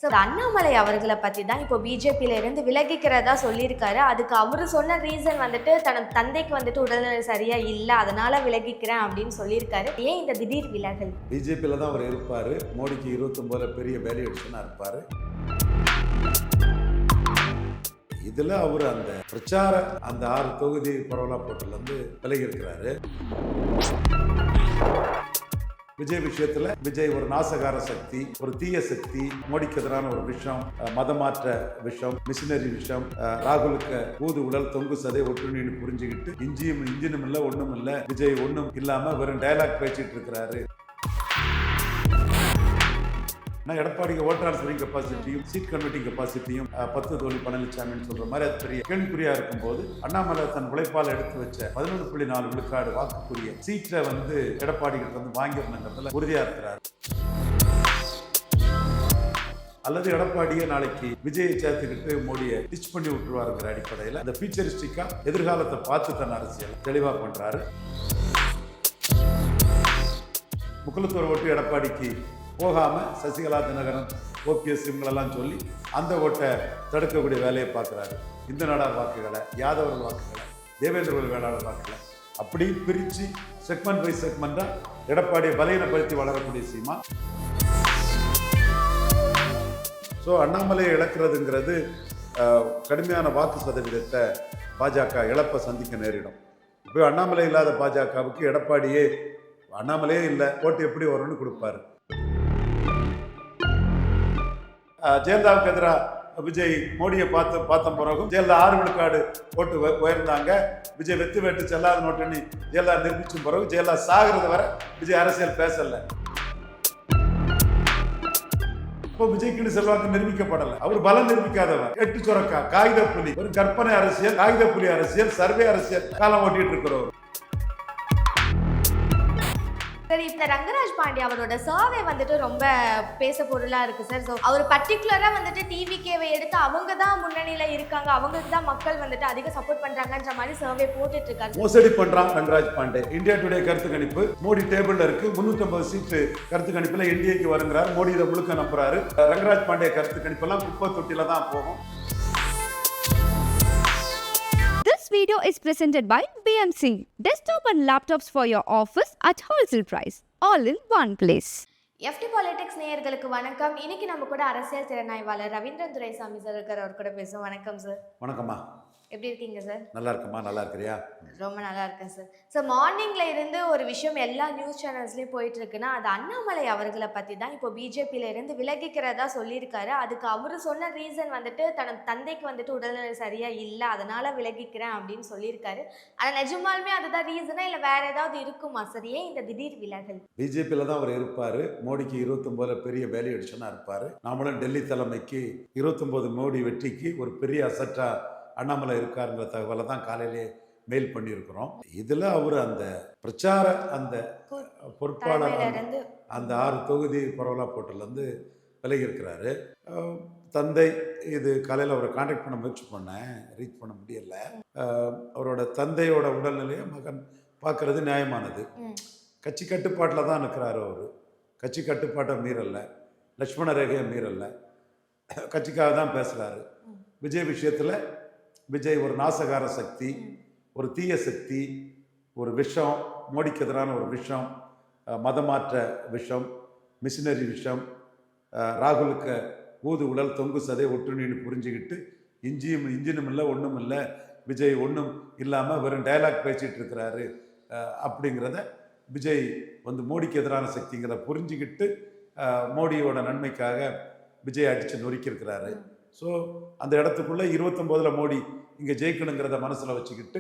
So Annamalai அவர்களை பற்றி தான் இப்போ பிஜேபியில இருந்து விலகிக்கிறதா சொல்லியிருக்காரு. அதுக்கு அவரு சொன்ன ரீசன் வந்துட்டு தனது தந்தைக்கு வந்துட்டு உடல்நிலை சரியா இல்லை, அதனால விலகிக்கிறேன் அப்படின்னு சொல்லியிருக்காரு. ஏன் இந்த திடீர் விலகல்? பிஜேபியில் தான் அவர் இருப்பார். மோடிக்கு 29 பெரிய வேல்யூ அடிஷனாக இருப்பார். இதில் அவர் அந்த பிரச்சார அந்த 6 தொகுதி பரவலா போட்டிலேருந்து விலகி இருக்கிறாரு. விஜய் விஷயத்துல விஜய் ஒரு நாசகார சக்தி, ஒரு தீய சக்தி, மோடிக்கு எதிரான ஒரு விஷம், மதமாற்ற விஷம், மிஷினரி விஷம், ராகுலுக்கு ஊது உடல் தொங்கு சதை ஒற்றுமைன்னு புரிஞ்சுக்கிட்டு இன்ஜினும் இல்லை ஒன்றும் இல்லை, விஜய் ஒன்றும் இல்லாம வெறும் டயலாக் பேசிட்டு இருக்கிறாரு. எடப்பாடிக்கு ஓட் ட்ரான்ஸ்ஃபரிங் கெப்பாசிட்டியும் சீட் கன்வெர்ட்டிங் கெப்பாசிட்டியும் 10 தோல்வி பழனிசாமின்னு சொல்ற மாதிரி அது பெரிய கேள்விக்குறியா இருக்கும்போது அண்ணாமலை தன் உழைப்பால் எடுத்து வச்ச 11.4 விழுக்காடு வாக்குக்குரிய சீட்டை எடப்பாடி கிட்ட வாங்கிடணுங்கிறதுல உறுதியா இருக்கிறார். அல்லது எடப்பாடியை நாளைக்கு விஜயை சேர்த்துக்கிட்டு மோடியை டிச் பண்ணி விட்டுருவாருங்கிற அடிப்படையில் அந்த ஃபியூச்சரிஸ்டிக்கா எதிர்காலத்தை பார்த்து தன் அரசியல் தெளிவா பண்றாரு. முக்குளத்தூர் ஓட்டு எடப்பாடிக்கு போகாம சசிகலா, தினகரன், ஓபிஎஸ் இவங்களெல்லாம் சொல்லி அந்த ஓட்டை தடுக்கக்கூடிய வேலையை பார்க்குறாரு. இந்த நாடார் வாக்குகளை, யாதவர் வாக்குகளை, தேவேந்திர வேளாளர் வாக்குகளை அப்படி பிரித்து செக்மெண்ட் பை செக்மெண்ட்டாக எடப்பாடியை பலகீனப்படுத்தி வளரக்கூடிய சீமா. ஸோ அண்ணாமலையை இழக்கிறதுங்கிறது கடுமையான வாக்கு சதவீதத்தை பாஜக இழப்பை சந்திக்க நேரிடும். இப்போ அண்ணாமலை இல்லாத பாஜகவுக்கு எடப்பாடியே அண்ணாமலையே இல்லை, ஓட்டு எப்படி வரும்னு கொடுப்பாரு. ஜெயலலிதாவுக்கு எதிராக விஜய் மோடியை பார்த்த பிறகும் ஜெயலலிதா 6 விழுக்காடு ஓட்டு உயர்ந்தாங்க. விஜய் வெத்து வெட்டு செல்லாத நோட்டுன்னு ஜெயலலிதா நிரூபிச்சும் பிறகு ஜெயலலிதா சாகிறது வரை விஜய் அரசியல் பேசல. இப்போ விஜய்க்கு செல்வாக்கு நிரூபிக்கப்படலை. அவர் பலம் நிரூபிக்காதவர், எட்டு சுரக்கா, காகித புலி, ஒரு கற்பனை அரசியல், காகித புலி அரசியல், சர்வே அரசியல் காலம் ஓட்டிட்டு இருக்கிறவர். சரி, இப்ப ரங்கராஜ் பாண்டே அவரோட சர்வே ரொம்ப பேச பொருளா இருக்கு சார். ஸோ அவர் பர்டிகுலரா டிவிகேவை எடுத்து அவங்க தான் முன்னணியில இருக்காங்க, அவங்களுக்கு தான் மக்கள் அதிக சப்போர்ட் பண்றாங்கன்ற மாதிரி சர்வே போட்டுட்டு இருக்காரு. மோசடி பண்றான் ரங்கராஜ் பாண்டே. இந்தியா டுடே கருத்து கணிப்பு மோடி டேபிள்ல இருக்கு. 350 சீட்டு கருத்து கணிப்புல என்டிஏக்கு வருங்கிறார். மோடி இதை முழுக்க நம்புறாரு. ரங்கராஜ் பாண்டே கருத்து கணிப்பெல்லாம் குப்பை தொட்டில தான் போகும். This video is presented by BMC. Desktop and laptops for your office at wholesale price. All in one place. FT politics நேயர்களுக்கு வணக்கம். இன்னைக்கு நம்ம கூட அரசியல் திறனாய்வாளர் ரவீந்திரன் துரைசாமி சார் இருக்கார். அவர் கூட பேசுவோம். வணக்கம் சார். வணக்கம்மா. எப்படி இருக்கீங்க சார்? நல்லா இருக்குமா? நல்லா இருக்கிறியா? ரொம்ப நல்லா இருக்கேன் சார். ஸோ மார்னிங்ல இருந்து ஒரு விஷயம் எல்லா நியூஸ் சேனல்ஸ்லேயும் போயிட்டு இருக்குன்னா அது அண்ணாமலை அவர்களை பற்றி தான். இப்போ பிஜேபியில இருந்து விலகிக்கிறதா சொல்லியிருக்காரு. அதுக்கு அவரு சொன்ன ரீசன் தனது தந்தைக்கு உடல்நிலை சரியா இல்லை, அதனால விலகிக்கிறேன் அப்படின்னு சொல்லியிருக்காரு. ஆனால் நிஜமாலுமே அதுதான் ரீசனா இல்லை வேற ஏதாவது இருக்குமா சார்? ஏன் இந்த திடீர் விலகல்? பிஜேபியில தான் அவர் இருப்பாரு. மோடிக்கு 29 பெரிய வேல்யூ அடிஷனா இருப்பாரு. நாமளும் டெல்லி தலைமைக்கு 29 மோடி வெற்றிக்கு ஒரு பெரிய அசட்டா அண்ணாமலை இருக்காருங்கிற தகவலை தான் காலையிலே மெயில் பண்ணியிருக்கிறோம். இதில் அவர் அந்த பிரச்சார அந்த பொறுப்பாளர் அந்த 6 தொகுதி பரவலா போட்டிலேருந்து விலகி இருக்கிறாரு. தந்தை இது காலையில் அவரை கான்டாக்ட் பண்ண முயற்சி பண்ணேன், ரீச் பண்ண முடியலை. அவரோட தந்தையோட உடல்நிலையை மகன் பார்க்கறது நியாயமானது. கட்சி கட்டுப்பாட்டில் தான் இருக்கிறாரு. அவர் கட்சி கட்டுப்பாட்டை மீறலை, லட்சுமண ரேகையை மீறலை, கட்சிக்காக தான் பேசுகிறாரு. விஜய் விஷயத்தில் விஜய் ஒரு நாசகார சக்தி, ஒரு தீய சக்தி, ஒரு விஷம், மோடிக்கு எதிரான ஒரு விஷம், மதமாற்ற விஷம், மிஷினரி விஷம், ராகுலுக்கு ஊது உடல் தொங்கு சதை ஒற்றுமைன்னு புரிஞ்சுக்கிட்டு இன்ஜினும் இல்லை ஒன்றும் இல்லை, விஜய் ஒன்றும் இல்லாமல் வெறும் டயலாக் பேசிகிட்டு இருக்கிறாரு அப்படிங்கிறத விஜய் மோடிக்கு எதிரான சக்திங்கிறத புரிஞ்சுக்கிட்டு மோடியோட நன்மைக்காக விஜய் அடித்து நொறுக்கியிருக்கிறாரு. ஸோ அந்த இடத்துக்குள்ளே 29 மோடி இங்கே ஜெயிக்கணுங்கிறத மனசில் வச்சுக்கிட்டு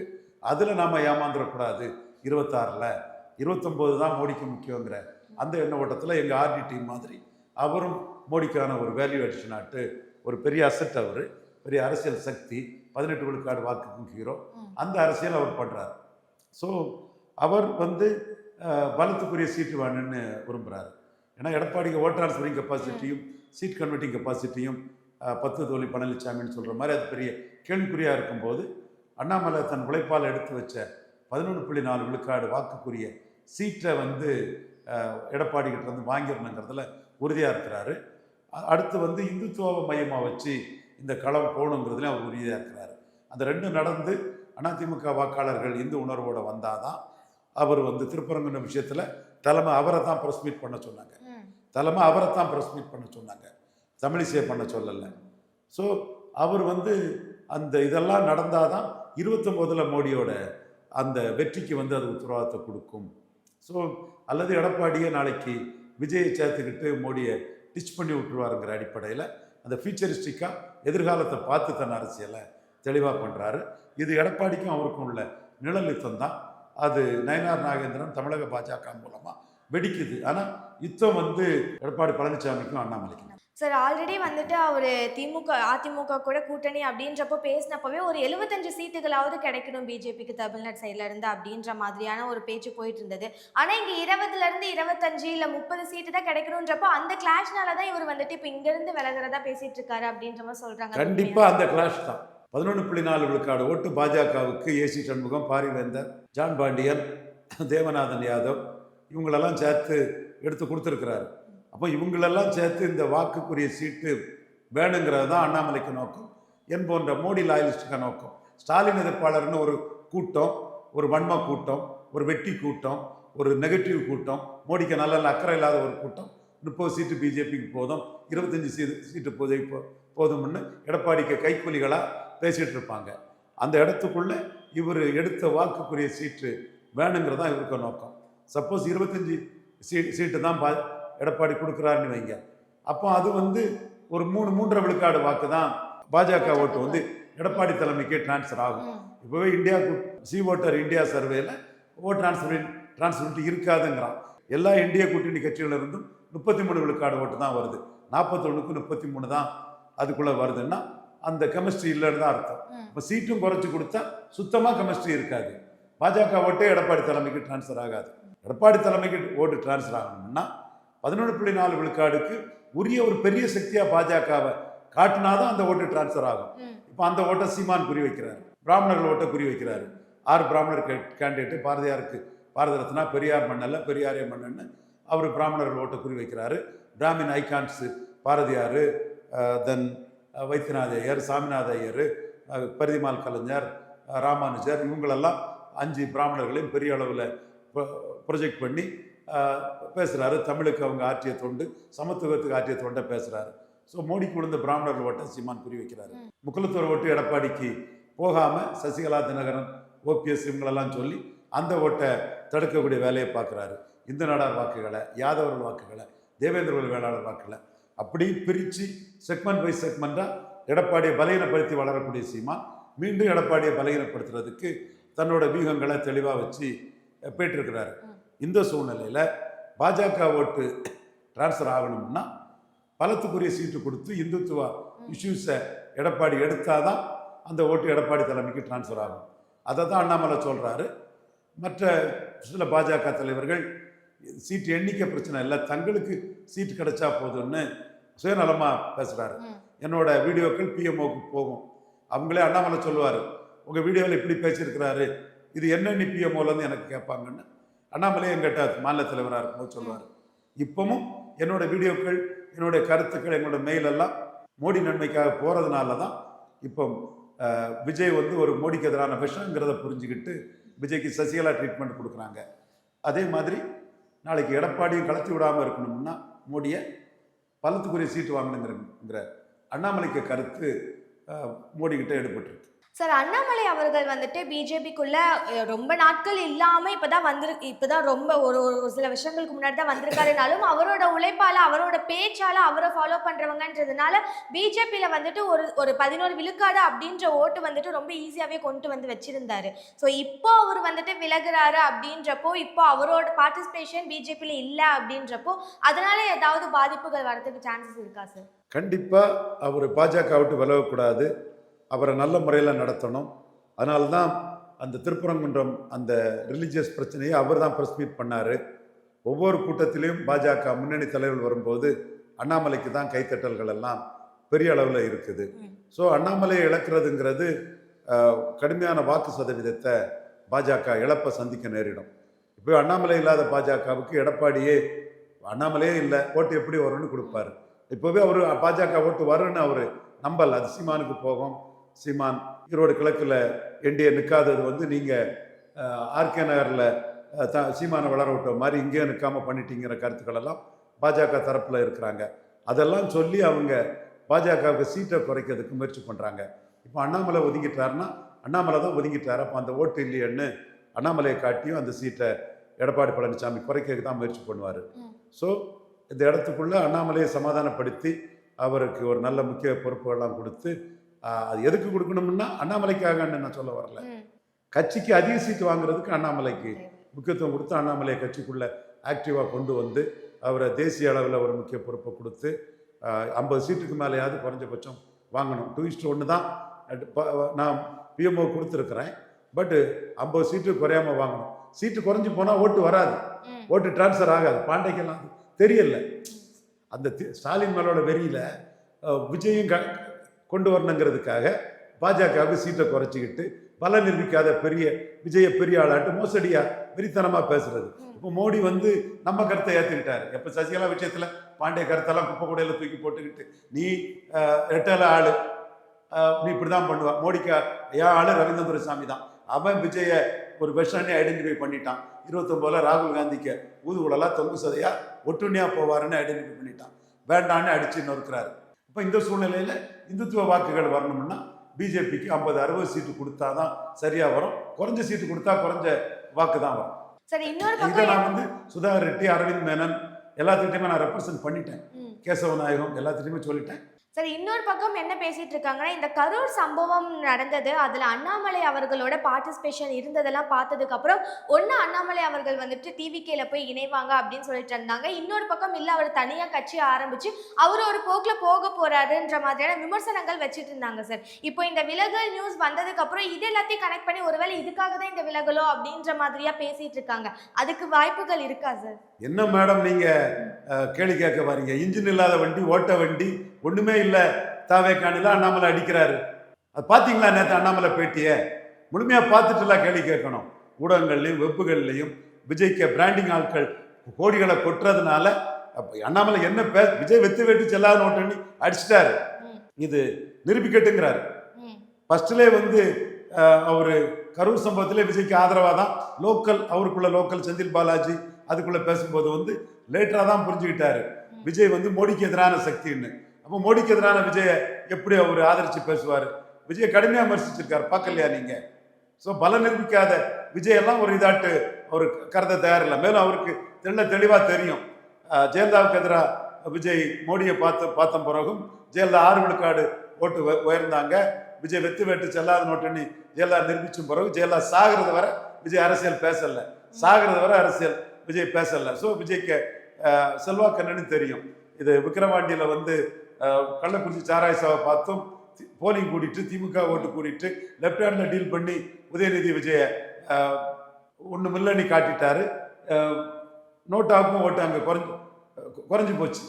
அதில் நாம் ஏமாந்துடக்கூடாது. 26ல் 29 தான் மோடிக்கு முக்கியங்கிற அந்த எண்ண ஓட்டத்தில் எங்கள் ஆர்டி டீம் மாதிரி அவரும் மோடிக்கான ஒரு வேல்யூ அடிஷனாட்டு ஒரு பெரிய அசட், அவர் பெரிய அரசியல் சக்தி, 18 விழுக்காடு வாக்குக்கும் ஹீரோ, அந்த அரசியல் அவர் பண்ணுறார். ஸோ அவர் பலத்துக்குரிய சீட்டு வேணும்னு விரும்புகிறாரு. ஏன்னா எடப்பாடிக்கு ஓட் ட்ரான்ஸ்ஃபரிங் கெப்பாசிட்டியும் சீட் கன்வெர்ட்டிங் கெப்பாசிட்டியும் 10 தோல்வி பழனிசாமின்னு சொல்கிற மாதிரி அது பெரிய கேள்விக்குறியாக இருக்கும்போது அண்ணாமலை தன் உழைப்பால் எடுத்து வச்ச 11.4 விழுக்காடு வாக்குக்குரிய சீட்டை எடப்பாடி கிட்ட வாங்கிடணுங்கிறதுல உறுதியாக இருக்கிறாரு. அடுத்து வந்து இந்துத்துவ மையமாக வச்சு இந்த களம் போகணுங்கிறதுல அவர் உறுதியாக இருக்கிறார். அந்த ரெண்டும் நடந்து அதிமுக வாக்காளர்கள் இந்து உணர்வோடு வந்தால் தான் அவர் வந்து திருப்பரங்குன்ற விஷயத்தில் தலைமை அவரை தான் ப்ரெஸ் மீட் பண்ண சொன்னாங்க. தலைமை அவரை தான் ப்ரெஸ் மீட் பண்ண சொன்னாங்க, தமிழிசை பண்ண சொல்லலை. ஸோ அவர் வந்து அந்த இதெல்லாம் நடந்தால் தான் 29 மோடியோட அந்த வெற்றிக்கு வந்து அது உத்தரவாதத்தை கொடுக்கும். ஸோ அல்லது எடப்பாடியே நாளைக்கு விஜயை சேர்த்துக்கிட்டு மோடியை டிச் பண்ணி விட்டுருவாருங்கிற அடிப்படையில் அந்த ஃபியூச்சரிஸ்டிக்காக எதிர்காலத்தை பார்த்து தன் அரசியலை தெளிவாக பண்ணுறாரு. இது எடப்பாடிக்கும் அவருக்கும் உள்ள நிழல் யுத்தம் தான். அது நயனார் நாகேந்திரன் தமிழக பாஜக மூலமாக வெடிக்குது. ஆனால் யுத்தம் வந்து எடப்பாடி பழனிசாமிக்கும் அண்ணாமலைக்கும். சார் ஆல்ரெடி வந்துட்டு அவர் அதிமுக கூட கூட்டணி அப்படின்றப்போ பேசினப்பவே ஒரு 75 சீட்டுகளாவது கிடைக்கணும் பிஜேபிக்கு தமிழ்நாடு சைட்ல இருந்து அப்படின்ற மாதிரியான ஒரு பேச்சு போயிட்டு இருந்தது. ஆனா இங்க 20ல இருந்து 25 இல்ல 30 சீட்டு தான் கிடைக்கணும்ன்றப்போ அந்த கிளாஷ்னால தான் இவர் வந்துட்டு இப்ப இங்க இருந்து விலகிறதா பேசிட்டு இருக்காரு அப்படின்ற மாதிரி சொல்றாங்க. கண்டிப்பா அந்த கிளாஷ் தான். 11.4 விழுக்காடு ஓட்டு பாஜகவுக்கு ஏசி சண்முகம், பாரிவேந்தர், ஜான் பாண்டியன், தேவநாதன் யாதவ் இவங்களெல்லாம் சேர்த்து எடுத்து கொடுத்துருக்கிறாரு. அப்போ இவங்களெல்லாம் சேர்த்து இந்த வாக்குக்குரிய சீட்டு வேணுங்கிறது தான் அண்ணாமலைக்கு நோக்கம், என் போன்ற மோடி லாயலிஸ்டுக்கு நோக்கம். ஸ்டாலின் எதிர்ப்பாளர்னு ஒரு கூட்டம், ஒரு வன்ம கூட்டம், ஒரு வெட்டி கூட்டம், ஒரு நெகட்டிவ் கூட்டம், மோடிக்கு நல்ல அக்கறை இல்லாத ஒரு கூட்டம் 30 சீட்டு பிஜேபிக்கு போதும், 25 சீட்டு போதும்னு எடப்பாடிக்கு கைக்கூலிகளாக பேசிகிட்டு இருப்பாங்க. அந்த இடத்துக்குள்ளே இவர் எடுத்த வாக்குக்குரிய சீட்டு வேணுங்கிறது தான் இவருக்கு நோக்கம். சப்போஸ் 25 சீட்டு தான் எடப்பாடி கொடுக்குறாருன்னு வைங்க, அப்போ அது வந்து ஒரு 3.5 விழுக்காடு வாக்கு தான் பாஜக ஓட்டு வந்து எடப்பாடி தலைமைக்கு டிரான்ஸ்ஃபர் ஆகும். இப்போவே இந்தியா ஓட்டர் இந்தியா சர்வேல ஓட் டிரான்ஸ்ஃபரிட்டி இருக்காதுங்கிறான். எல்லா இந்திய கூட்டணி கட்சிகளிலிருந்தும் 33 விழுக்காடு ஓட்டு தான் வருது, 41க்கு 33 தான் அதுக்குள்ளே வருதுன்னா அந்த கெமிஸ்ட்ரி இல்லைன்னு தான் அர்த்தம். இப்போ சீட்டும் குறைச்சி கொடுத்தா சுத்தமாக கெமிஸ்ட்ரி இருக்காது. பாஜக ஓட்டே எடப்பாடி தலைமைக்கு டிரான்ஸ்ஃபர் ஆகாது. எடப்பாடி தலைமைக்கு ஓட்டு டிரான்ஸ்ஃபர் ஆகணும்னா 11.4 விழுக்காடுக்கு உரிய ஒரு பெரிய சக்தியாக பாஜகவை காட்டினாதான் அந்த ஓட்டு டிரான்ஸ்ஃபர் ஆகும். இப்போ அந்த ஓட்டை சீமான் குறி வைக்கிறாரு, பிராமணர்கள் ஓட்டை குறி வைக்கிறாரு. 6 பிராமணர் கேண்டிடேட்டு, பாரதியாருக்கு பாரத ரத்னா, பெரியார் மண்ணல்ல பெரியாரே மண்ணன்னு அவர் பிராமணர்கள் ஓட்டை குறி வைக்கிறாரு. பிராமின் ஐகான்ஸு பாரதியார், தென் வைத்தியநாத ஐயர், சாமிநாத ஐயர், பரிதிமால் கலைஞர், ராமானுஜர் இவங்களெல்லாம் 5 பிராமணர்களையும் பெரிய அளவில் ப்ரொஜெக்ட் பண்ணி பேசுகிறாரு. தமிழுக்கு அவங்க ஆற்றிய தொண்டு, சமத்துவத்துக்கு ஆற்றிய தொண்டை பேசுகிறாரு. ஸோ மோடிக்கு விழுந்த பிராமணர்கள் ஓட்டை சீமான் குறி வைக்கிறாரு. முக்குலத்தோர் ஓட்டு எடப்பாடிக்கு போகாமல் சசிகலா, தினகரன், ஓபிஎஸ் இவங்களெல்லாம் சொல்லி அந்த ஓட்டை தடுக்கக்கூடிய வேலையை பார்க்குறாரு. இந்து நாடார் வாக்குகளை, யாதவர்கள் வாக்குகளை, தேவேந்திரர்கள் வேளாளர் வாக்குகளை அப்படி பிரித்து செக்மெண்ட் பை செக்மெண்ட்டாக எடப்பாடியை பலகீனப்படுத்தி வளரக்கூடிய சீமான் மீண்டும் எடப்பாடியை பலகீனப்படுத்துறதுக்கு தன்னோட வியூகங்களை தெளிவாக வச்சு போயிட்டுருக்கிறாரு. இந்த சூழ்நிலையில் பாஜக ஓட்டு டிரான்ஸ்ஃபர் ஆகணும்னா பலத்துக்குரிய சீட்டு கொடுத்து இந்துத்துவ இஷ்யூஸை எடப்பாடி எடுத்தால் தான் அந்த ஓட்டு எடப்பாடி தலைமைக்கு டிரான்ஸ்ஃபர் ஆகும். அதை தான் அண்ணாமலை சொல்கிறாரு. மற்ற சில பாஜக தலைவர்கள் சீட்டு எண்ணிக்கை பிரச்சனை இல்லை, தங்களுக்கு சீட்டு கிடைச்சா போதும்னு சுயநலமாக பேசுகிறாரு. என்னோட வீடியோக்கள் பிஎம்ஓக்கு போகும். அவங்களே அண்ணாமலை சொல்லுவார், உங்கள் வீடியோவில் இப்படி பேசியிருக்கிறாரு, இது என்னென்ன பிஎம்ஓலேருந்து எனக்கு கேட்பாங்கன்னு அண்ணாமலையே எங்கிட்ட மாநில தலைவராக இருக்கும்போது சொல்லுவார். இப்பவும் என்னோட வீடியோக்கள், என்னுடைய கருத்துக்கள், என்னோட மெயிலெல்லாம் மோடி நன்மைக்காக போகிறதுனால தான் இப்போ விஜய் வந்து ஒரு மோடிக்கு எதிரான விஷங்கிறத புரிஞ்சுக்கிட்டு விஜய்க்கு சசிகலா ட்ரீட்மெண்ட் கொடுக்குறாங்க. அதே மாதிரி நாளைக்கு எடப்பாடியும் கலத்தி விடாமல் இருக்கணும்னா மோடியை பலத்துக்குரிய சீட்டு வாங்கணுங்கிற அண்ணாமலைக்கு கருத்து மோடிக்கிட்ட எடுபட்டுருக்கு. சார் அண்ணாமலை அவர்கள் வந்துட்டு பிஜேபிக்குள்ள ரொம்ப நாட்கள் இல்லாமல் இப்போதான் ரொம்ப ஒரு சில வருஷங்களுக்கு முன்னாடி தான் வந்திருக்காருனாலும் அவரோட உழைப்பால், அவரோட பேச்சால் அவரை ஃபாலோ பண்ணுறவங்கன்றதுனால பிஜேபியில் வந்துட்டு ஒரு 11 விழுக்காடு அப்படின்ற ஓட்டு வந்துட்டு ரொம்ப ஈஸியாகவே கொண்டு வந்து வச்சிருந்தாரு. ஸோ இப்போ அவர் வந்துட்டு விலகுறாரு அப்படின்றப்போ இப்போ அவரோட பார்ட்டிசிபேஷன் பிஜேபியில் இல்லை அப்படின்றப்போ அதனால ஏதாவது பாதிப்புகள் வரதுக்கு சான்சஸ் இருக்கா சார்? கண்டிப்பாக அவர் பாஜக விட்டு விலகக்கூடாது, அவரை நல்ல முறையில் நடத்தணும். அதனால தான் அந்த திருப்பரங்குன்றம் அந்த ரிலீஜியஸ் பிரச்சனையை அவர் தான் ப்ரெஸ் மீட் பண்ணார். ஒவ்வொரு கூட்டத்திலையும் பாஜக முன்னணி தலைவர்கள் வரும்போது அண்ணாமலைக்கு தான் கைத்தட்டல்கள் எல்லாம் பெரிய அளவில் இருக்குது. ஸோ அண்ணாமலையை இழக்கிறதுங்கிறது கடுமையான வாக்கு சதவீதத்தை பாஜக இழப்பை சந்திக்க நேரிடும். இப்போ அண்ணாமலை இல்லாத பாஜகவுக்கு எடப்பாடியே அண்ணாமலையே இல்லை ஓட்டு எப்படி வரும்னு கொடுப்பாரு. இப்போவே அவர் பாஜக ஓட்டு வரும்னு அவர் நம்பல. அது சீமானுக்கு போகும். சீமான் ஈரோடு கிழக்கில் என்டிஏ நிற்காதது வந்து நீங்கள் ஆர்கே நகரில் சீமானை வளர விட்ட மாதிரி இங்கே நிற்காம பண்ணிட்டீங்கிற கருத்துக்கள் எல்லாம் பாஜக தரப்பில் இருக்கிறாங்க. அதெல்லாம் சொல்லி அவங்க பாஜகவுக்கு சீட்டை குறைக்கிறதுக்கு முயற்சி பண்ணுறாங்க. இப்போ அண்ணாமலை ஒதுங்கிட்டாருன்னா அண்ணாமலை தான் ஒதுங்கிட்டார். அப்போ அந்த ஓட்டு இல்லையன்னு அண்ணாமலையை காட்டியும் அந்த சீட்டை எடப்பாடி பழனிசாமி குறைக்க தான் முயற்சி பண்ணுவார். ஸோ இந்த இடத்துக்குள்ளே அண்ணாமலையை சமாதானப்படுத்தி அவருக்கு ஒரு நல்ல முக்கிய பொறுப்புகள்லாம் கொடுத்து அது எதுக்கு கொடுக்கணும்னா அண்ணாமலைக்காகன்னு நான் சொல்ல வரல, கட்சிக்கு அதிக சீட்டு வாங்குறதுக்கு அண்ணாமலைக்கு முக்கியத்துவம் கொடுத்து அண்ணாமலையை கட்சிக்குள்ளே ஆக்டிவாக கொண்டு வந்து அவரை தேசிய அளவில் ஒரு முக்கிய பொறுப்பை கொடுத்து 50 சீட்டுக்கு மேலேயாவது குறைஞ்சபட்சம் வாங்கணும். 2:1 தான் நான் பிஎம்ஓ கொடுத்துருக்குறேன். பட்டு 50 சீட்டு குறையாமல் வாங்கணும். சீட்டு குறைஞ்சி போனால் ஓட்டு வராது, ஓட்டு டிரான்ஸ்ஃபர் ஆகாது. பாண்டைக்கெல்லாம் தெரியல. அந்த ஸ்டாலின் மேலோட வெறியில் விஜயும் கொண்டு வரணுங்கிறதுக்காக பாஜகவுக்கு சீட்டை குறைச்சிக்கிட்டு பல நிரூபிக்காத விஜய பெரிய ஆளாட்டு மோசடியாக வெறித்தனமாக பேசுறது. இப்போ மோடி வந்து நம்ம கருத்தை ஏற்றுக்கிட்டாரு. எப்போ சசிகலா விஷயத்தில் பாண்டிய கருத்தெல்லாம் குப்பை கூடையில் தூக்கி போட்டுக்கிட்டு நீ ரெட்டல ஆளு, நீ இப்படி தான் பண்ணுவா. மோடிக்கு ஏன் ஆளு ரவீந்திர துரைசாமி தான். அவன் விஜய ஒரு வெர்ஷனே ஐடென்டிஃபை பண்ணிட்டான். 29 ராகுல் காந்திக்கு ஊதுகுழலா தொங்கு சதையா ஒட்டுண்ணியாக போவாருன்னு ஐடென்டிஃபை பண்ணிட்டான். வேண்டான்னு அடிச்சு நொறுக்கிறாரு. இப்போ இந்த சூழ்நிலையில் இந்துத்துவ வாக்குகள் வரணும்னா பிஜேபிக்கு 50-60 சீட்டு கொடுத்தா தான் சரியாக வரும். குறைஞ்ச சீட்டு கொடுத்தா குறைஞ்ச வாக்கு தான் வரும். இதை நான் வந்து சுதாகர் ரெட்டி, அரவிந்த் மேனன் எல்லாத்துக்கிட்டையுமே நான் ரெப்ரசன்ட் பண்ணிட்டேன். கேசவநாயகம் எல்லாத்துட்டையுமே சொல்லிட்டேன். சரி, இன்னொரு பக்கம் என்ன பேசிட்டு இருக்காங்கன்னா, இந்த கரூர் சம்பவம் நடந்தது, அதுல அண்ணாமலை அவர்களோட பார்ட்டிசிபேஷன் இருந்ததெல்லாம் பார்த்ததுக்கு அப்புறம் அண்ணாமலை அவர்கள் வந்துட்டு டிவிகேல போய் இணைவாங்க அப்படின்னு சொல்லிட்டு இருந்தாங்க. இன்னொரு பக்கம் இல்ல, அவர் தனியா கட்சி ஆரம்பிச்சு அவர் ஒரு போக்குல போக போறாருன்ற மாதிரியான விமர்சனங்கள் வச்சுட்டு இருந்தாங்க சார். இப்போ இந்த விலகல் நியூஸ் வந்ததுக்கு அப்புறம் இது எல்லாத்தையும் கனெக்ட் பண்ணி ஒருவேளை இதுக்காக தான் இந்த விலகலோ அப்படின்ற மாதிரியா பேசிட்டு இருக்காங்க. அதுக்கு வாய்ப்புகள் இருக்கா சார்? என்ன மேடம் நீங்க கேள்வி கேட்க பாருங்க. இன்ஜின் இல்லாத வண்டி, ஓட்ட வண்டி, ஒண்ணுமே இல்லை. தாவேக்கானில அண்ணாமலை அடிக்கிறாரு. அது பார்த்தீங்களா? நேற்று அண்ணாமலை பேட்டியை முழுமையா பார்த்துட்டுலாம் கேள்வி கேட்கணும். ஊடகங்கள்லையும் வெப்புகள்லையும் விஜய்க்கு பிராண்டிங் ஆட்கள் கோடிகளை கொட்டுறதுனால அண்ணாமலை என்ன விஜய் வெத்து வெட்டி செல்லாத நோட்டண்ணி அடிச்சிட்டாரு. இது நிரூபிக்கட்டுங்கிறாரு. ஃபர்ஸ்ட்லே வந்து அவரு கரூர் சம்பவத்திலே விஜய்க்கு ஆதரவாக தான் லோக்கல், அவருக்குள்ள லோக்கல் செந்தில் பாலாஜி அதுக்குள்ள பேசும்போது வந்து லேட்டரா தான் புரிஞ்சுக்கிட்டாரு விஜய் வந்து மோடிக்கு எதிரான சக்தின்னு. அப்போ மோடிக்கு எதிரான விஜயை எப்படி அவர் ஆதரிச்சு பேசுவார்? விஜயை கடுமையாக விமர்சிச்சிருக்காரு, பார்க்கலையா நீங்க? ஸோ பல நிரூபிக்காத விஜயெல்லாம் ஒரு இதாட்டு அவர் கருத தயாரில்லை. மேலும் அவருக்கு தெளிவாக தெரியும் ஜெயலலிதாவுக்கு எதிராக விஜய் மோடியை பார்த்த பிறகும் ஜெயலலிதா 6 விழுக்காடு ஓட்டு உயர்ந்தாங்க. விஜய் வெத்து வெட்டு செல்லாத நோட்டுன்னு ஜெயலலிதா நிரூபிச்சும் பிறகு ஜெயலலிதா சாகிறது வரை விஜய் அரசியல் பேசலை, சாகிறது வரை அரசியல் விஜய் பேசலை. ஸோ விஜய்க்கு செல்வாக்கன்னு தெரியும். இது விக்கிரவாண்டியில் வந்து கள்ளக்குறிச்சி சாராயசாவை பார்த்தும் போலிங் கூட்டிட்டு திமுக ஓட்டு கூட்டிட்டு லெப்ட் ஹேண்டில் டீல் பண்ணி உதயநிதி விஜய ஒன்று மில்லனி காட்டிட்டாரு. நோட்டாவுக்கும் ஓட்டு அங்கே குறைஞ்சி போச்சு.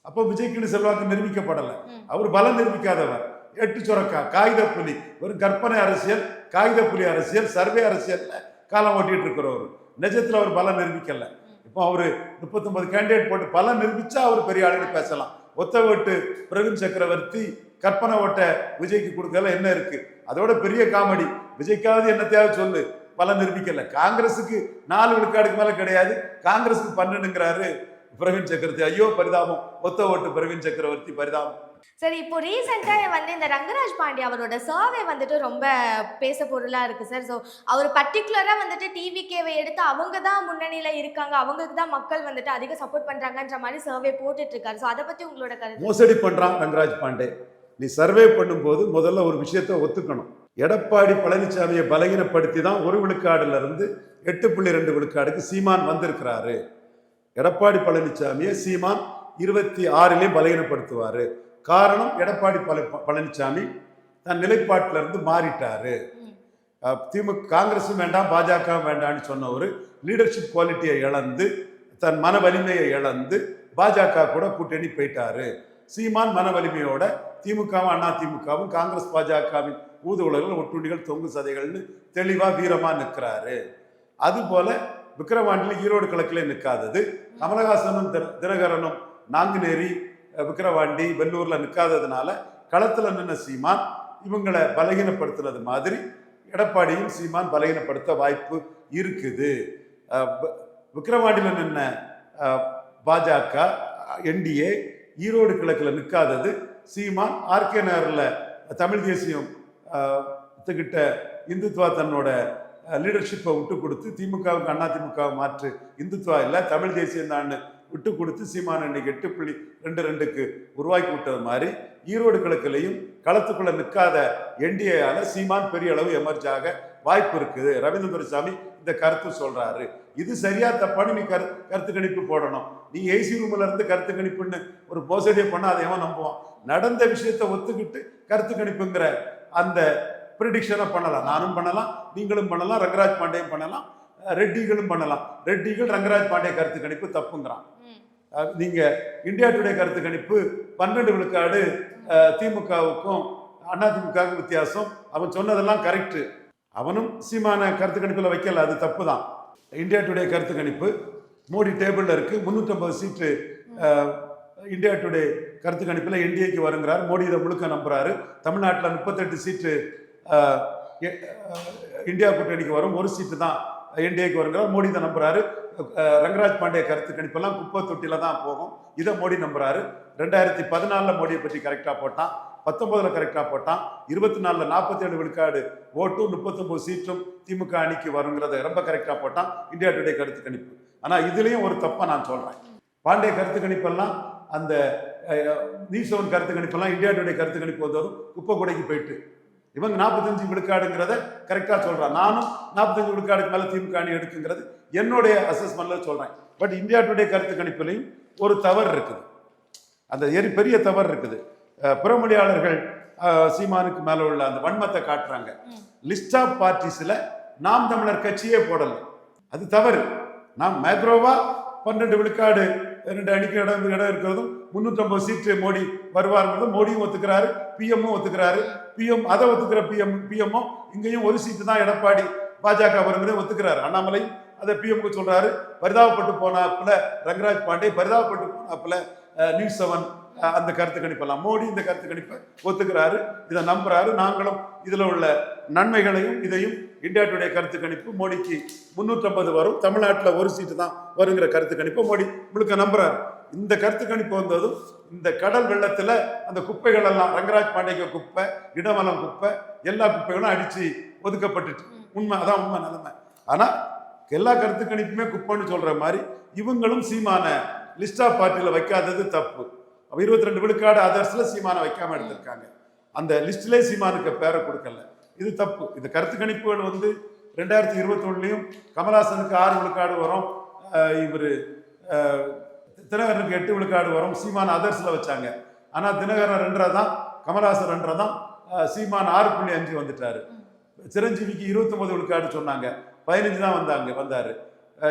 அப்போ விஜய்க்குன்னு செல்வாக்கு நிரூபிக்கப்படலை. அவர் பலம் நிரூபிக்காதவர், எட்டு சுரக்கா, காகித புலி, ஒரு கற்பனை அரசியல், காகித புலி அரசியல், சர்வே அரசியல்ல காலம் ஓட்டிட்டு இருக்கிறவர். நிஜத்தில் அவர் பலம் நிரூபிக்கல. இப்போ அவரு 39 கேண்டிடேட் போட்டு பலம் நிரூபிச்சா அவர் பெரிய ஆளுன்னு பேசலாம். ஒத்த ஓட்டு பிரவீன் சக்கரவர்த்தி கற்பனை ஓட்ட விஜய்க்கு கொடுக்கல என்ன இருக்கு? அதோட பெரிய காமெடி, விஜய்க்காவது என்னத்தையாவது சொல்லு, பலம் நிரூபிக்கல. காங்கிரஸுக்கு 4 விழுக்காடுக்கு மேல கிடையாது, காங்கிரஸுக்கு 12ங்கிறாரு பிரவீன் சக்கரவர்த்தி. ஐயோ பரிதாபம், ஒத்த ஓட்டு பிரவீன் சக்கரவர்த்தி பரிதாபம். சரி, இப்போ ரீசெண்டாக வந்து இந்த ரங்கராஜ் பாண்டே அவரோட சர்வே வந்துட்டு ரொம்ப பேச பொருளாக இருக்குது சார். ஸோ அவர் பர்டிகுலராக வந்துட்டு டிவிகேவை எடுத்து அவங்க தான் முன்னணியில் இருக்காங்க, அவங்களுக்கு தான் மக்கள் வந்துட்டு அதிக சப்போர்ட் பண்ணுறாங்கன்ற மாதிரி சர்வே போட்டுட்ருக்காரு. ஸோ அதை பற்றி உங்களோட கருத்து? மோசடி பண்ணுறான் ரங்கராஜ் பாண்டே. நீ சர்வே பண்ணும்போது முதல்ல ஒரு விஷயத்தை ஒத்துக்கணும். எடப்பாடி பழனிசாமியை பலகீனப்படுத்தி தான் 1 விழுக்காடுல இருந்து 8.2 விழுக்காடுக்கு சீமான் வந்திருக்கிறாரு. எடப்பாடி பழனிசாமியை சீமான் 26லையும் பலகீனப்படுத்துவார். காரணம், எடப்பாடி பழனிசாமி தன் நிலைப்பாட்டில இருந்து மாறிட்டாரு. திமுக காங்கிரஸும் வேண்டாம் பாஜகவும் வேண்டாம்னு சொன்ன ஒரு லீடர்ஷிப் குவாலிட்டியை இழந்து, தன் மன வலிமையை இழந்து பாஜக கூட கூட்டணி போயிட்டாரு. சீமான் மன வலிமையோட திமுகவும் அண்ணா திமுகவும் காங்கிரஸ் பாஜகவின் ஊதுகுழல்கள், ஒட்டுண்டிகள், தொங்கு சதைகள்னு தெளிவா வீரமா நிற்கிறாரு. அதுபோல விக்கிரவாண்டியில் ஈரோடு கிழக்கிலே நிற்காதது கமலஹாசனும் தினகரனும் நாங்குநேரி விக்கிரவாண்டி வெள்ளூரில் நிற்காததுனால களத்தில் நின்ன சீமான் இவங்களை பலகீனப்படுத்துனது மாதிரி எடப்பாடியும் சீமான் பலகீனப்படுத்த வாய்ப்பு இருக்குது. விக்கிரவாண்டியில் நின்ன பாஜக என்டிஏ ஈரோடு கிழக்கில் நிற்காதது சீமான் ஆர்கே நகரில் தமிழ் தேசியம் கிட்ட இந்துத்வா தன்னோட லீடர்ஷிப்பை விட்டு கொடுத்து திமுகவுக்கு அதிமுகவை மாற்று இந்துத்வா இல்லை தமிழ் தேசியம் தான் விட்டு கொடுத்து சீமான் இன்னைக்கு 8.22க்கு உருவாக்கி விட்டது மாதிரி ஈரோடு கிழக்கிலையும் களத்துக்குள்ள நிற்காத என்டிஏயால சீமான் பெரிய அளவு எமர்ஜ் ஆக வாய்ப்பு இருக்குது. ரவீந்திர துரைசாமி இந்த கருத்து சொல்றாரு. இது சரியா தப்பான்னு நீ கருத்து கணிப்பு போடணும். நீ ஏசி ரூம்ல இருந்து கருத்து கணிப்புன்னு ஒரு மோசடியை பண்ணா அதை எவன் நம்புவான்? நடந்த விஷயத்தை ஒத்துக்கிட்டு கருத்து கணிப்புங்கிற அந்த ப்ரிடிக்ஷனை பண்ணலாம். நானும் பண்ணலாம், நீங்களும் பண்ணலாம், ரங்கராஜ் பாண்டேயும் பண்ணலாம், ரெட்டிகளும் பண்ணலாம். ரெட்டிகள் ரங்கராஜ் பாண்டே கருத்து கணிப்பு தப்புங்கிறான். நீங்க இந்தியா டுடே கருத்து கணிப்பு 12 விழுக்காடு திமுகவுக்கும் அதிமுகவுக்கும் வித்தியாசம். அவன் சொன்னதெல்லாம் கரெக்டு. அவனும் சீமான கருத்து கணிப்பில் வைக்கல, அது தப்பு தான். இந்தியா டுடே கருத்து கணிப்பு மோடி டேபிளில் இருக்கு. 350 சீட்டு இந்தியா டுடே கருத்து கணிப்பில் என்டிஏக்கு வருங்கிறார். மோடி இதை முழுக்க நம்புறாரு. தமிழ்நாட்டில் 38 சீட்டு இந்தியா கூட்டணிக்கு வரும், 1 சீட்டு தான் என்டிஏக்கு வருங்கிறார். மோடி இதை நம்புறாரு. ரங்கராஜ் பாண்டே கருத்து கணிப்பெல்லாம் குப்பை தொட்டில தான் போகும். இதை மோடி நம்புறாரு. 2014 மோடியை பற்றி கரெக்டாக போட்டான், 19 கரெக்டாக போட்டான், 24 47 விழுக்காடு ஓட்டும் 39 சீட்டும் திமுக அணிக்கு வருங்கிறத ரொம்ப கரெக்டாக போட்டான் இந்தியா டுடே கருத்து கணிப்பு. ஆனால் இதுலேயும் ஒரு தப்பை நான் சொல்கிறேன். பாண்டே கருத்து கணிப்பெல்லாம் அந்த நீசவன் கருத்து கணிப்பெல்லாம் இந்தியா டுடே கருத்து கணிப்பு வந்ததும் குப்பை கூடைக்கு போயிட்டு இவங்க 45 விழுக்காடுங்கிறத கரெக்டாக சொல்கிறான். நானும் 45 விழுக்காடுக்கு மேலே திமுக அணி எடுக்குங்கிறது என்னுடைய அசஸ்மெண்ட்ல சொல்கிறேன். பட் இந்தியா டுடே கருத்து கணிப்புலையும் ஒரு தவறு இருக்குது, அந்த பெரிய தவறு இருக்குது. புறமொழியாளர்கள் சீமானுக்கு மேலே உள்ள அந்த வன்மத்தை காட்டுறாங்க. லிஸ்ட் ஆஃப் பார்ட்டிஸில் நாம் தமிழர் கட்சியே போடல, அது தவறு. நாம் மேக்ரோவா 12 விழுக்காடு 2 அணிக்கு இடம் இருக்கிறதும் 350 சீட்டு மோடி வருவாருங்கிறதும் மோடியும் ஒத்துக்கிறாரு, பிஎம்மும் ஒத்துக்கிறாரு. பிஎம் அதை ஒத்துக்கிற பிஎம்மும் இங்கேயும் 1 சீட்டு தான் எடப்பாடி பாஜக வருங்கிறதையும் ஒத்துக்கிறாரு. அண்ணாமலை அதை பிஎம்க்கு சொல்றாரு. பரிதாபப்பட்டு போனாப்புல ரங்கராஜ் பாண்டே, பரிதாபப்பட்டு போனாப்புல நியூஸ் 7 அந்த கருத்து கணிப்பெல்லாம் மோடி இந்த கருத்து கணிப்பை ஒத்துக்கிறாரு, இதை நம்புறாரு. நாங்களும் இதுல உள்ள நன்மைகளையும் இதையும் இந்தியா டுடே கருத்து கணிப்பு மோடிக்கு 350 வரும், தமிழ்நாட்டில் 1 சீட்டு தான் வருங்கிற கருத்து கணிப்பை மோடி முழுக்க நம்புறாரு. இந்த கருத்து கணிப்பு வந்ததும் இந்த கடல் வெள்ளத்துல அந்த குப்பைகள் எல்லாம் ரங்கராஜ் பாண்டேக்கு குப்பை, இடமலம் குப்பை, எல்லா குப்பைகளும் அடிச்சு ஒதுக்கப்பட்டுச்சு. உண்மை, அதான் உண்மை நிலைமை. ஆனா எல்லா கருத்து கணிப்புமே குப்பைன்னு சொல்ற மாதிரி இவங்களும் சீமான லிஸ்ட் ஆஃப் பார்ட்டியில வைக்காதது தப்பு. 22 விழுக்காடு அதர்ஸ்ல சீமானை வைக்காம எடுத்திருக்காங்க. அந்த லிஸ்ட்லேயே சீமானுக்கு பேரை கொடுக்கல, இது தப்பு. இந்த கருத்து கணிப்புகள் 2021 கமல்ஹாசனுக்கு 6 விழுக்காடு வரும், இவர் தினகரனுக்கு 8 விழுக்காடு வரும். சீமான் அதர்ஸ்ல வச்சாங்க. ஆனா தினகரன் 2 தான், கமல்ஹாசன் 2 தான், சீமான் 6.5 வந்துட்டாரு. சிரஞ்சீவிக்கு 29 விழுக்காடு சொன்னாங்க, 15 தான் வந்தாரு.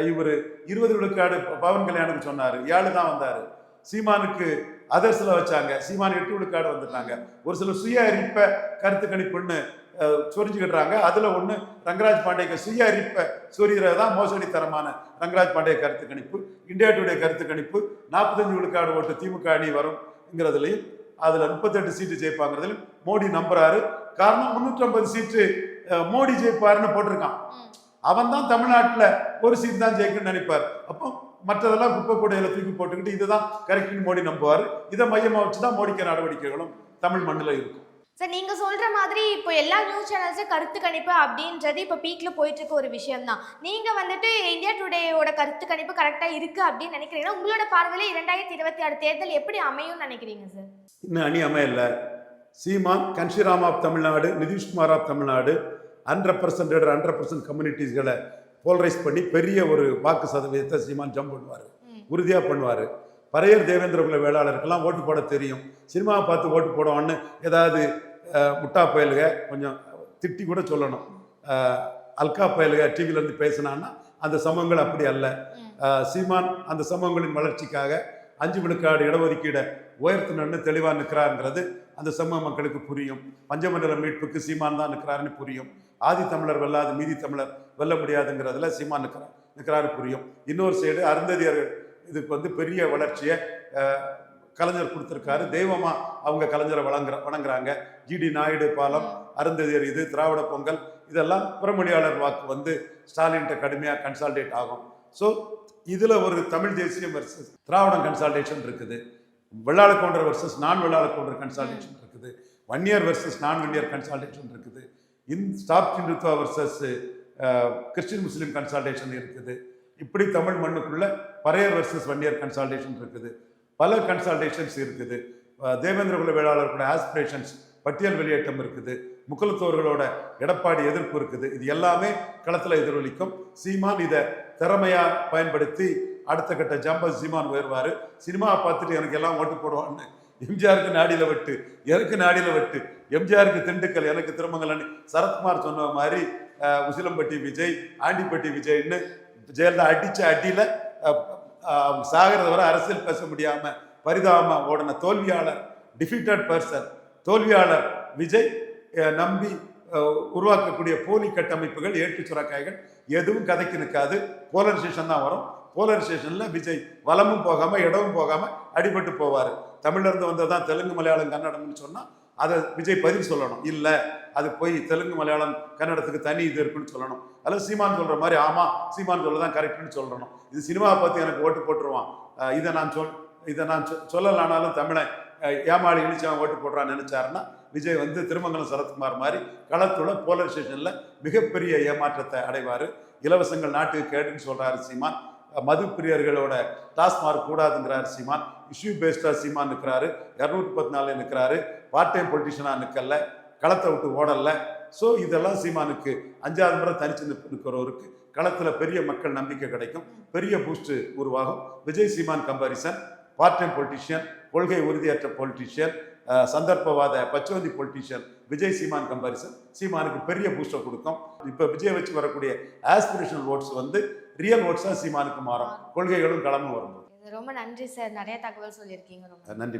இவர் 20 விழுக்காடு பவன் கல்யாணுக்கு சொன்னாரு, 7 தான் வந்தாரு. சீமானுக்கு அதர்ஸ்ல வச்சாங்க, சீமான் 8 விழுக்காடு வந்துட்டாங்க. ஒரு சில சுய அறிப்பை கருத்து கணிப்புன்னு சொரிஞ்சுக்கிட்டுறாங்க. அதுல ஒண்ணு ரங்கராஜ் பாண்டேக்கு சுய அறிப்பை சொரிகிறதான் மோசடி தரமான ரங்கராஜ் பாண்டே கருத்து கணிப்பு. இந்தியா டுடே கருத்து கணிப்பு 45 விழுக்காடு ஓட்டு திமுக அணி வரும்ங்கிறதுலையும் அதுல 38 சீட்டு ஜெயிப்பாங்கிறதுலையும் மோடி நம்புறாரு. காரணம் 350 சீட்டு மோடி ஜெயிப்பாருன்னு போட்டிருக்கான். அவன் தான் தமிழ்நாட்டில் 1 சீட் தான் ஜெயிக்கணும்னு நினைப்பார். அப்போ மற்றதெல்லாம் குப்பை கூடையில தூக்கி போட்டுக்கிட்டு இதுதான் கரெக்ட்னு மோடி நம்புவார். இதை மையமாக வச்சுதான் மோடிக்க நடவடிக்கைகளும் தமிழ் மண்ணில் இருக்கும். சார், நீங்க சொல்ற மாதிரி இப்போ எல்லா நியூஸ் சேனல்ஸும் கருத்து கணிப்பு அப்படின்றது இப்போ பீக்ல போயிட்டு இருக்க ஒரு விஷயம் தான். நீங்க வந்துட்டு இந்தியா டுடேயோட கருத்து கணிப்பு கரெக்டா இருக்கு அப்படின்னு நினைக்கிறீங்கன்னா உங்களோட பார்வையில 2026 தேர்தல் எப்படி அமையும் நினைக்கிறீங்க சார்? இன்னும் அணி அமையல. சீமான் கன்ஷிராம் ஆஃப் தமிழ்நாடு, நிதிஷ்குமார் ஆஃப் தமிழ்நாடு, 100% கம்யூனிட்டிஸ்களை போலரைஸ் பண்ணி பெரிய ஒரு வாக்கு சதவீதத்தை சீமான் ஜம்ப் பண்ணுவார், உறுதியாக பண்ணுவார். பரையர் தேவேந்திர குல வேளாளருக்கெல்லாம் ஓட்டு போட தெரியும், சினிமாவை பார்த்து ஓட்டு போடுவான்னு ஏதாவது முட்டா பயலுக கொஞ்சம் திட்டி கூட சொல்லணும். அல்கா பயலுக டிவியிலேருந்து பேசினான்னா அந்த சமூகங்கள் அப்படி அல்ல. சீமான் அந்த சமூகங்களின் வளர்ச்சிக்காக 5 விழுக்காடு இடஒதுக்கீடை உயர்த்தணும்னு தெளிவாக நிற்கிறாருங்கிறது அந்த சமூக மக்களுக்கு புரியும். பஞ்சமண்டல மீட்புக்கு சீமான் தான் நிற்கிறாருன்னு புரியும். ஆதி தமிழர் வெல்லாது மீதி தமிழர் வெல்ல முடியாதுங்கிறதுல சீமான் நிற்கிறாரு புரியும். இன்னொரு சைடு அருந்ததியர் இதுக்கு பெரிய வளர்ச்சியை கலைஞர் கொடுத்துருக்காரு. தெய்வமா அவங்க கலைஞரை வணங்குறாங்க. ஜிடி நாயுடு பாலம், அருந்ததியர் இது, திராவிட பொங்கல், இதெல்லாம் புறமொழியாளர் வாக்கு வந்து ஸ்டாலின்கிட்ட கடுமையாக கன்சால்டேட் ஆகும். ஸோ இதில் ஒரு தமிழ் தேசியம் வர்சஸ் திராவிடம் கன்சால்டேஷன் இருக்குது. வெள்ளாள கவுண்டர் வர்சஸ் நான் வெள்ளாள கவுண்டர் கன்சால்டேஷன் இருக்குது. வன்னியர் வர்சஸ் நான் வன்னியர் கன்சால்டேஷன் இருக்குது. ஸ்டாப் ஹிந்துத்வா வர்சஸ் கிறிஸ்டின் முஸ்லீம் கன்சால்டேஷன் இருக்குது. இப்படி தமிழ் மண்ணுக்குள்ள பறையர் வர்சஸ் வன்னியர் கன்சால்டேஷன் இருக்குது. பல கன்சால்டேஷன்ஸ் இருக்குது. தேவேந்திர குல வேளாளர்களோட ஆஸ்பிரேஷன்ஸ் பட்டியல் வெளியேற்றம் இருக்குது. முக்குலத்தோர்களோட எடப்பாடி எதிர்ப்பு இருக்குது. இது எல்லாமே களத்தில் எதிரொலிக்கும். சீமான் இதை திறமையா பயன்படுத்தி அடுத்த கட்ட ஜம்பஸ் சீமான் உயர்வாரு. சினிமாவை பார்த்துட்டு எனக்கு எல்லாம் ஓட்டு போடுவான்னு எம்ஜிஆருக்கு நாடியில வெட்டு, எனக்கு நாடியில வெட்டு, எம்ஜிஆருக்கு திண்டுக்கல், எனக்கு திருமங்கலன்னு சரத்குமார் சொன்ன மாதிரி உசிலம்பட்டி விஜய், ஆண்டிப்பட்டி விஜய்ன்னு ஜெயலலிதா அடிச்ச அடியில சாகிறத வரை அரசியல் பேச முடியாம பரிதாபமா ஓடின தோல்வியாளர், டிஃபீட்டட் பர்சன், தோல்வியாளர் விஜய் நம்பி உருவாக்கக்கூடிய போலி கட்டமைப்புகள், ஏட்டு சுரக்காய்கள் எதுவும் கதைக்கு நிற்காது. போலரைசேஷன் தான் வரும். போலரைசேஷன்ல விஜய் வலமும் போகாம இடமும் போகாம அடிபட்டு போவார். தமிழ்ல இருந்து வந்ததான் தெலுங்கு மலையாளம் கன்னடம்னு சொன்னா அதை விஜய் பதில் சொல்லணும். இல்லை அது போய் தெலுங்கு மலையாளம் கன்னடத்துக்கு தனி இது இருக்குன்னு சொல்லணும். அதில் சீமான் சொல்ற மாதிரி ஆமா சீமான் சொல்லதான் கரெக்ட்னு சொல்லணும். இது சினிமாவை பார்த்து எனக்கு ஓட்டு போட்டுருவான், இதை நான் சொல்லலானாலும் தமிழன் ஏமாளி இழிச்சவன் ஓட்டு போடுறான்னு நினைச்சாருன்னா விஜய் வந்து திருமங்கலம் சரத்குமார் மாதிரி களத்துள்ள போலரைசேஷன்ல மிகப்பெரிய ஏமாற்றத்தை அடைவார். இலவசங்கள் நாட்டுக்கு கேடுன்னு சொல்றாரு சீமான். மது பிரியர்களோட டாஸ்மார்க் கூடாதுங்கிறாரு சீமான். இஷ்யூ பேஸ்டா சீமான் நிற்கிறாரு. 214 நிற்கிறாரு. பார்ட் டைம் பொலிட்டிஷனா நிற்கல, களத்தை விட்டு ஓடல. ஸோ இதெல்லாம் சீமானுக்கு 5வது முறை தனிச்சு நிற்கிறவருக்கு களத்தில் பெரிய மக்கள் நம்பிக்கை கிடைக்கும், பெரிய பூஸ்ட் உருவாகும். விஜய் சீமான் கம்பாரிசன், பார்ட் டைம் பொலிட்டிஷியன், கொள்கை உறுதியற்ற பொலிட்டிஷியன், சந்தர்ப்பவாத பச்சோந்தி பொலிட்டிஷியன் விஜய் சீமான் கம்பாரிசன் சீமானுக்கு பெரிய பூஸ்டை கொடுக்கும். இப்போ விஜய் வச்சு வரக்கூடிய ஆஸ்பிரேஷனல் ஓட்ஸ் வந்து ரியல் ஓட்ஸாக சீமானுக்கு மாறும், கொள்கைகளும் களமும் வரும்போது. ரொம்ப நன்றி சார், நிறைய தகவல் சொல்லியிருக்கீங்க. ரொம்ப நன்றி.